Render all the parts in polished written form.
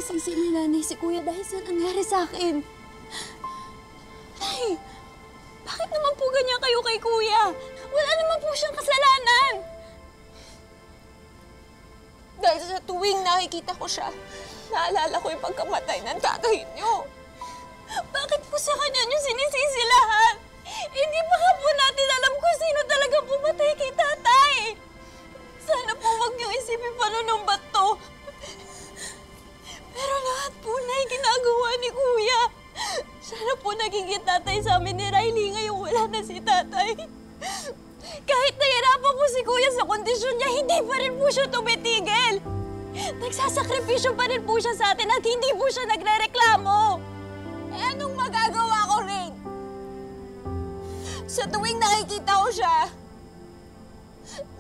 Nagsisisi ni nanay si kuya dahil sa nangyari sa akin. Nay, bakit naman po ganyan kayo kay kuya? Wala naman po siyang kasalanan. Dahil sa tuwing nakikita ko siya, naalala ko yung pagkamatay ng tatay niyo. Bakit po sa kanya niyo sinisisi lahat? Hindi pa nga po natin alam kung sino talaga pumatay kay tatay. Sana po wag niyo isipin panunumbat to. Pero lahat po na ginagawa ni kuya. Sana po nagiging tatay sa amin ni Riley ngayong wala na si tatay. Kahit nahirapan po si kuya sa kondisyon niya, hindi pa rin po siya tumitigil. Nagsasakripisyo pa rin po siya sa atin at hindi po siya nagre-reklamo. Eh anong magagawa ko rin? Sa tuwing nakikita ko siya,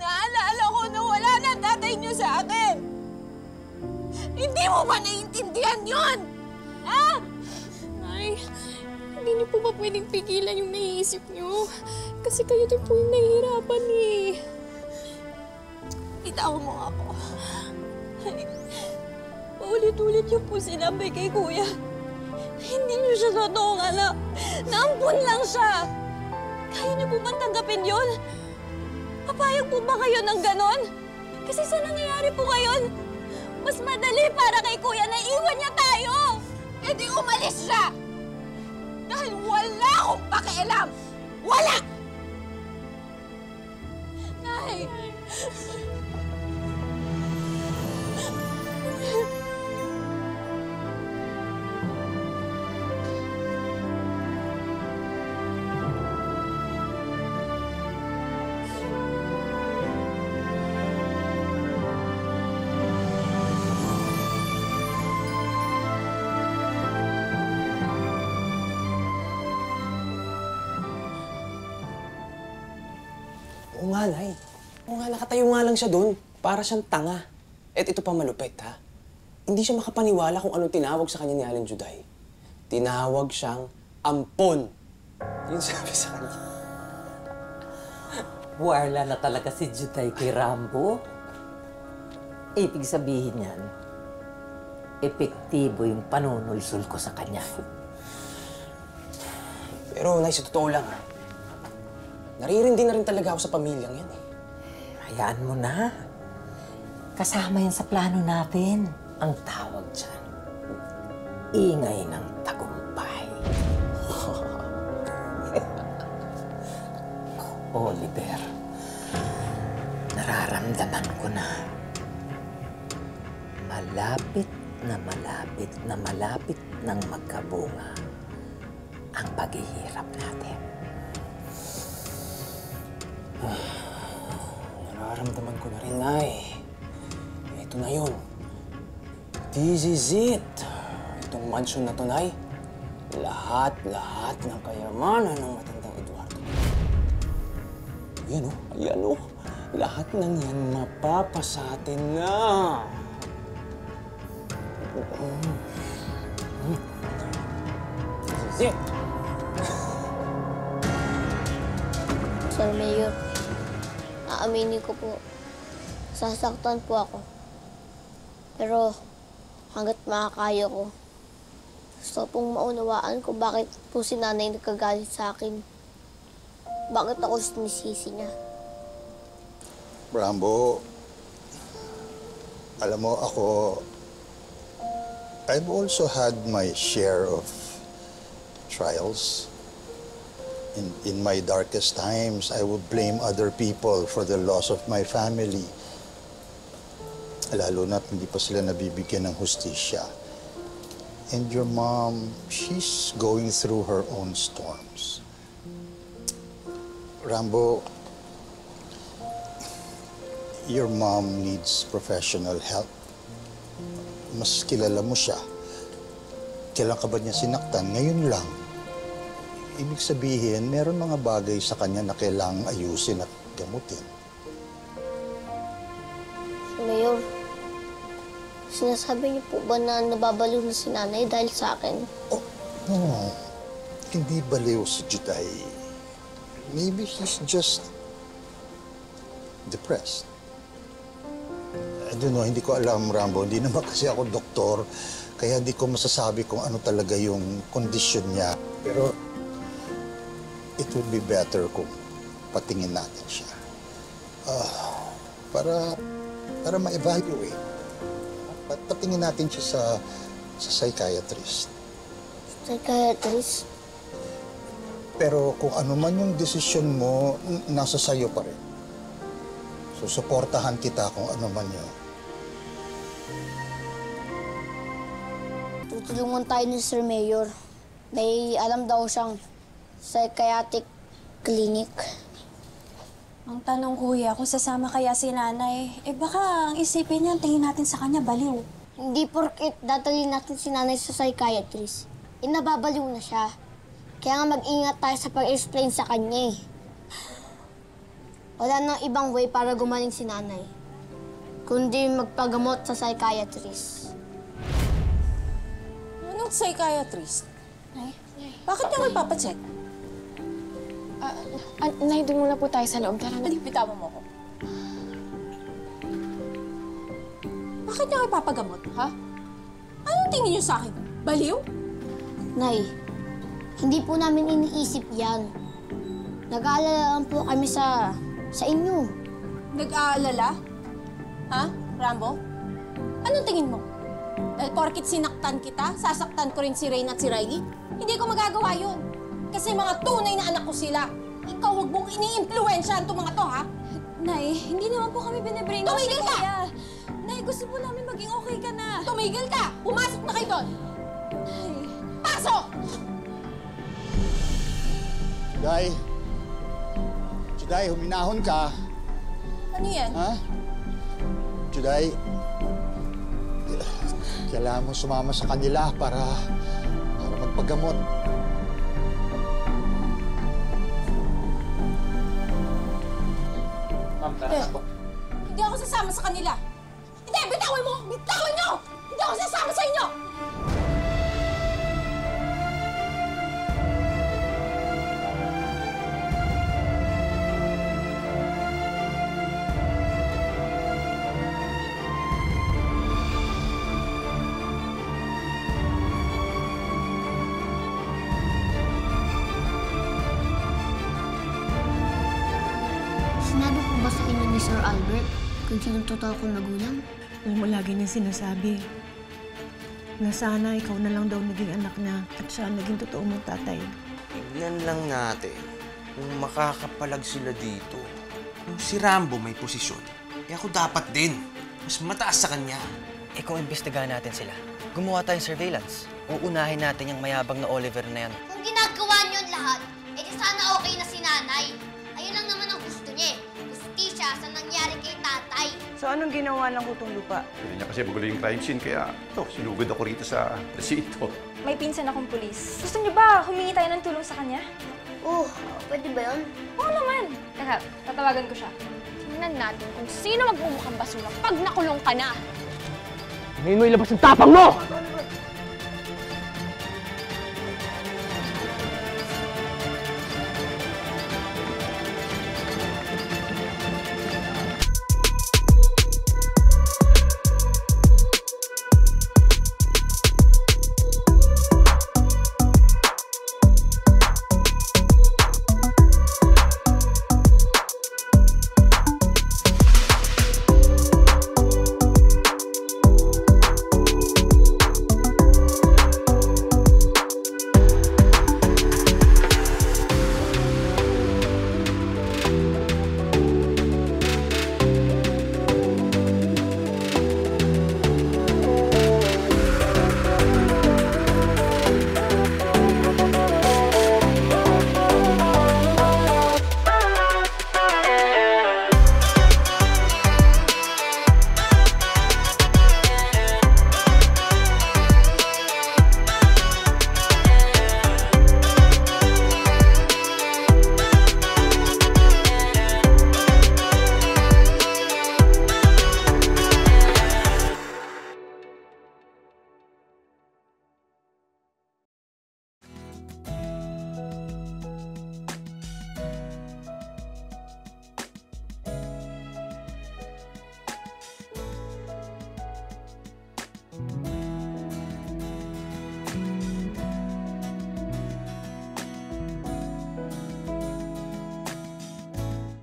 naalala ko na wala na tatay niyo sa akin. Hindi mo ba naiintindihan yun? Ha? Nay, hindi niyo po ba pwedeng pigilan yung naiisip niyo? Kasi kayo din po yung nahihirapan eh. Itawan mo ako. Paulit-ulit niyo po sinabi kay kuya. Hindi niyo siya totoong anak. Naampun lang siya. Kaya niyo po bang tanggapin yun? Papayag po ba kayo ng ganon? Kasi sa nangyayari po ngayon, mas madali para kay kuya na iwan niya tayo. E di umalis siya! Dahil wala akong pakialam! Wala! Nay! Oo nga, Nay. Oo nga, nakatayo nga lang siya doon. Para siyang tanga. At ito pa malupit, ha? Hindi siya makapaniwala kung anong tinawag sa kanya ni Aling Juday. Tinawag siyang ampon. Yun sabi sa kanya. Warla na talaga si Juday kay Rambo. Ibig sabihin yan, epektibo yung panunulsul ko sa kanya. Pero, Nay, sa totoo lang, ha? Naririndi na rin talaga ako sa pamilyang yan, eh. Hayaan mo na. Kasama yan sa plano natin. Ang tawag dyan, ingay ng tagumpay. Oliver, nararamdaman ko na malapit na malapit na malapit nang magkabunga ang paghihirap natin. Nararamdaman ko na rin, Nay. Ito na yun. This is it. Itong mansyon na to, Nay. Lahat ng kayamanan ng matandang Eduardo. Ayan, oh. Ayan, oh. Lahat ng yan mapapasatin na. This is it. Sir Mayor, aaminin ko po, sasaktan po ako. Pero hanggat makakaya ko, gusto pong maunawaan ko bakit po si nanay nagkagalit sa akin. Bakit ako sinisisi niya? Rambo, alam mo ako, I've also had my share of trials. In my darkest times, I would blame other people for the loss of my family. Lalo na't hindi pa sila nabibigyan ng hustisya. And your mom, she's going through her own storms. Rambo, your mom needs professional help. Mas kilala mo siya. Kailan ka ba niya sinaktan? Ngayon lang. Ibig sabihin, meron mga bagay sa kanya na kailangang ayusin at gamutin. Mayor, sinasabi niyo po ba na nababaliw na si nanay dahil sa akin? Oh, no. Hindi baliw si Juday. Maybe he's just depressed. I don't know, hindi ko alam, Rambo. Hindi naman kasi ako doktor. Kaya di ko masasabi kung ano talaga yung kondisyon niya. Pero it would be better kung patingin natin siya. Para ma-evaluate. Patingin natin siya sa psychiatrist. Psychiatrist? Pero kung ano man yung desisyon mo, nasa sayo pa rin. So, suportahan kita kung ano man yun. Tutulungan tayo ni Sir Mayor. May alam daw siyang psychiatric clinic. Ang tanong, kuya, kung sasama kaya si nanay, baka ang isipin niya, tingin natin sa kanya baliw. Hindi porket dadalhin natin si nanay sa psychiatrist, nababaliw na siya. Kaya nga mag-ingat tayo sa pag-explain sa kanya eh. Wala nang ibang way para gumaling si nanay, kundi magpagamot sa psychiatrist. Anong psychiatrist? Bakit niya magpapacheck? Nay, doon muna po tayo sa loob. Tara na. Bitawan mo ko. Bakit niya kayo papagamot, ha? Anong tingin niyo sa akin? Baliw? Nay, hindi po namin iniisip yan. Nag-aalala lang po kami sa inyo. Nag-aalala? Ha, Rambo? Anong tingin mo? Dahil porkit sinaktan kita, sasaktan ko rin si Rain at si Riley? Hindi ko magagawa yun. Kasi mga tunay na anak ko sila. Ikaw, huwag mong ini-impluwensyahan itong mga to, ha? Nay, hindi naman po kami binibrainwash. Tumigil ka! Kuya. Nay, gusto po namin maging okay ka na. Tumigil ka! Pumasok na kayo doon! Pasok! Juday, huminahon ka. Ano yan? Ha? Juday, kailangan mo sumama sa kanila para magpagamot. Hindi ako sasama sa kanila. Hindi! Bitawan mo! Bitawan niyo! Hindi ako sasama sa inyo! Sinabi po ba sa inyo ni Sir Albert kung sinong totoo kong magulang? Alam mo, lagi niya sinasabi na sana ikaw na lang daw naging anak niya at siya naging totoo mong tatay. Tignan lang natin kung makakapalag sila dito. Kung si Rambo may posisyon, ako dapat din. Mas mataas sa kanya. Kung imbestigahan natin sila, gumawa tayong surveillance. Uunahin natin yung mayabang na Oliver na yan. Kung ginagawa niyo lahat, edi sana okay na si nanay. Ayun lang naman ang gusto niya eh. Justisya sa nangyari kay tatay. So anong ginawa ng Kutong Lupa? Hindi niya kasi magulo yung crime scene, kaya sinugod ako rito sa presinto. May pinsan akong pulis. Gusto niyo ba humingi tayo ng tulong sa kanya? Pwede ba yun? Oo naman. Teka, tatawagan ko siya. Tingnan natin kung sino magmumukhang basura pag nakulong ka na. Ngayon mo ilabas ang tapang mo!